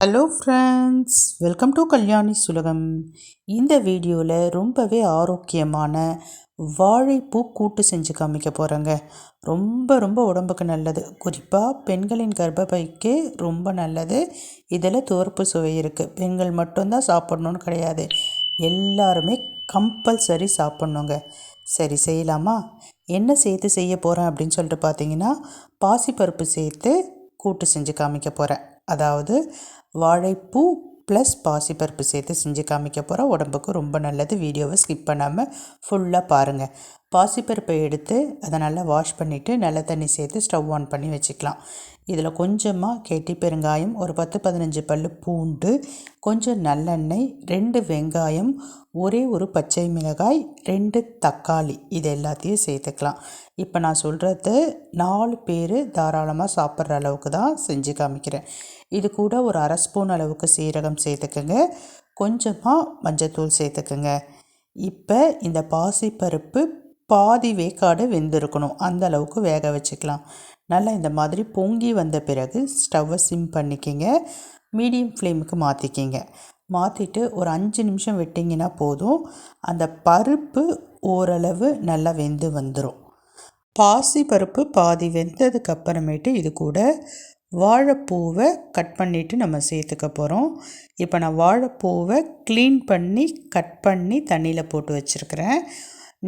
Hello friends, welcome to Kalyani சுலகம். இந்த வீடியோவில் ரொம்பவே ஆரோக்கியமான வாழைப்பூ கூட்டு செஞ்சு காமிக்க போகிறேங்க. ரொம்ப ரொம்ப உடம்புக்கு நல்லது, குறிப்பாக பெண்களின் கர்ப்பப்பைக்கு ரொம்ப நல்லது. இதில் துவர்ப்பு சுவை இருக்குது. பெண்கள் மட்டும்தான் சாப்பிட்ணுன்னு கிடையாது, எல்லாருமே கம்பல்சரி சாப்பிட்ணுங்க. சரி, செய்யலாமா? என்ன சேர்த்து செய்ய போகிறேன் அப்படின்னு சொல்லிட்டு பார்த்தீங்கன்னா, பாசிப்பருப்பு சேர்த்து கூட்டு செஞ்சு காமிக்க போகிறேன். அதாவது வாழைப்பூ ப்ளஸ் பாசிப்பருப்பு சேர்த்து செஞ்சு காமிக்க போகிறோம். உடம்புக்கு ரொம்ப நல்லது. வீடியோவை ஸ்கிப் பண்ணாமல் ஃபுல்லாக பாருங்கள். பாசிப்பருப்பை எடுத்து அதை நல்லா வாஷ் பண்ணிவிட்டு நல்ல தண்ணி சேர்த்து ஸ்டவ் ஆன் பண்ணி வச்சுக்கலாம். இதில் கொஞ்சமாக கெட்டி பெருங்காயம், ஒரு 10-15 பல் பூண்டு, கொஞ்சம் நல்லெண்ணெய், 2 வெங்காயம், ஒரே ஒரு பச்சை மிளகாய், 2 தக்காளி, இது எல்லாத்தையும் சேர்த்துக்கலாம். இப்போ நான் சொல்கிறது 4 பேர் தாராளமாக சாப்பிட்ற அளவுக்கு தான் செஞ்சு காமிக்கிறேன். இது கூட ஒரு அரை ஸ்பூன் அளவுக்கு சீரகம் சேர்த்துக்குங்க. கொஞ்சமாக மஞ்சத்தூள் சேர்த்துக்குங்க. இப்போ இந்த பாசிப்பருப்பு பாதி வேக்காடு வெந்திருக்கணும், அந்த அளவுக்கு வேக வச்சுக்கலாம். நல்லா இந்த மாதிரி பொங்கி வந்த பிறகு ஸ்டவ்வை சிம் பண்ணிக்கிங்க. மீடியம் ஃப்ளேமுக்கு மாற்றிக்கிங்க. மாற்றிட்டு ஒரு 5 நிமிஷம் விட்டிங்கன்னா போதும். அந்த பருப்பு ஓரளவு நல்லா வெந்து வந்துடும். பாசி பருப்பு பாதி வெந்ததுக்கு அப்புறமேட்டு இது கூட வாழைப்பூவை கட் பண்ணிவிட்டு நம்ம சேர்த்துக்க போகிறோம். இப்போ நான் வாழைப்பூவை க்ளீன் பண்ணி கட் பண்ணி தண்ணியில் போட்டு வச்சுருக்கிறேன்.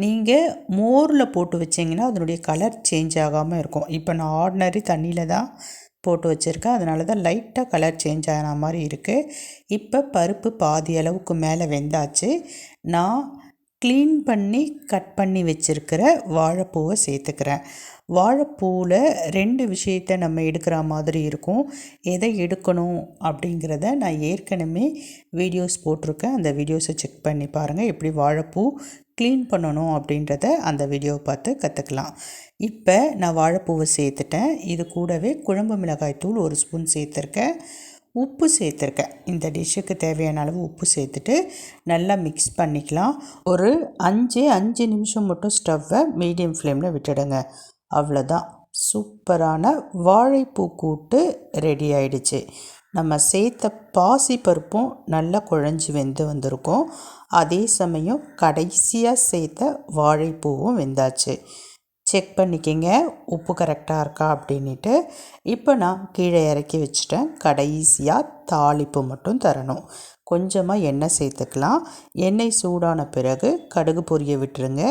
நீங்கள் மோரில் போட்டு வச்சிங்கன்னா அதனுடைய கலர் சேஞ்ச் ஆகாமல் இருக்கும். இப்போ நான் ஆர்டினரி தண்ணியில் தான் போட்டு வச்சுருக்கேன், அதனால தான் லைட்டாக கலர் சேஞ்ச் ஆன மாதிரி இருக்குது. இப்போ பருப்பு பாதி அளவுக்கு மேலே வெந்தாச்சு. நான் க்ளீன் பண்ணி கட் பண்ணி வச்சுருக்கிற வாழைப்பூவை சேர்த்துக்கிறேன். வாழைப்பூவில் 2 விஷயத்தை நம்ம எடுக்கிற மாதிரி இருக்கும். எதை எடுக்கணும் அப்படிங்கிறத நான் ஏற்கனவே வீடியோஸ் போட்டிருக்கேன். அந்த வீடியோஸை செக் பண்ணி பாருங்கள். எப்படி வாழைப்பூ க்ளீன் பண்ணணும் அப்படின்றத அந்த வீடியோவை பார்த்து கற்றுக்கலாம். இப்போ நான் வாழைப்பூவை சேர்த்துட்டேன். இது கூடவே குழம்பு மிளகாய் தூள் 1 ஸ்பூன் சேர்த்துருக்கேன். உப்பு சேர்த்துருக்கேன். இந்த டிஷ்ஷுக்கு தேவையான அளவு உப்பு சேர்த்துட்டு நல்லா மிக்ஸ் பண்ணிக்கலாம். ஒரு 5 நிமிஷம் மட்டும் ஸ்டவ்வை மீடியம் ஃப்ளேமில் விட்டுடுங்க. அவ்வளோதான், சூப்பரான வாழைப்பூ கூட்டு ரெடி ஆயிடுச்சு. நம்ம சேர்த்த பாசி பருப்பும் நல்லா குழஞ்சி வெந்து வந்திருக்கும். அதே சமயம் கடைசியாக சேர்த்த வாழைப்பூவும் வெந்தாச்சு. செக் பண்ணிக்கிங்க உப்பு கரெக்டாக இருக்கா அப்படின்ட்டு. இப்போ நான் கீழே இறக்கி வச்சுட்டேன். கடைசியாக தாளிப்பு மட்டும் தரணும். கொஞ்சமாக எண்ணெய் சேர்த்துக்கலாம். எண்ணெய் சூடான பிறகு கடுகு பொரிய விட்டுருங்க.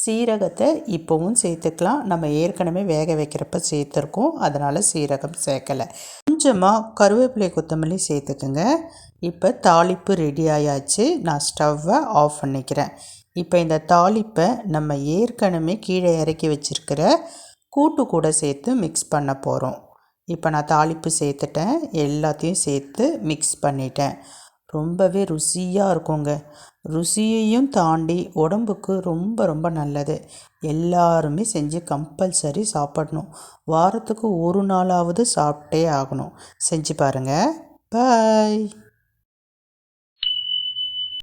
சீரகத்தை இப்போவும் சேர்த்துக்கலாம். நம்ம ஏற்கனவே வேக வைக்கிறப்ப சேர்த்துருக்கோம், அதனால் சீரகம் சேர்க்கலை. கொஞ்சமாக கருவேப்பிலை கொத்தமல்லி சேர்த்துக்குங்க. இப்போ தாளிப்பு ரெடி ஆயாச்சு. நான் ஸ்டவ்வை ஆஃப் பண்ணிக்கிறேன். இப்போ இந்த தாளிப்பை நம்ம ஏற்கனவே கீழே இறக்கி வச்சுருக்கிற கூட்டு கூட சேர்த்து மிக்ஸ் பண்ண போகிறோம். இப்போ நான் தாளிப்பு சேர்த்துட்டேன், எல்லாத்தையும் சேர்த்து மிக்ஸ் பண்ணிட்டேன். ரொம்பவே ருசியாக இருக்குங்க. ருசியையும் தாண்டி உடம்புக்கு ரொம்ப ரொம்ப நல்லது. எல்லாருமே செஞ்சு கம்பல்சரி சாப்பிடணும். வாரத்துக்கு 1 நாளாவது சாப்பிட்டே ஆகணும். செஞ்சு பாருங்கள். பாய்.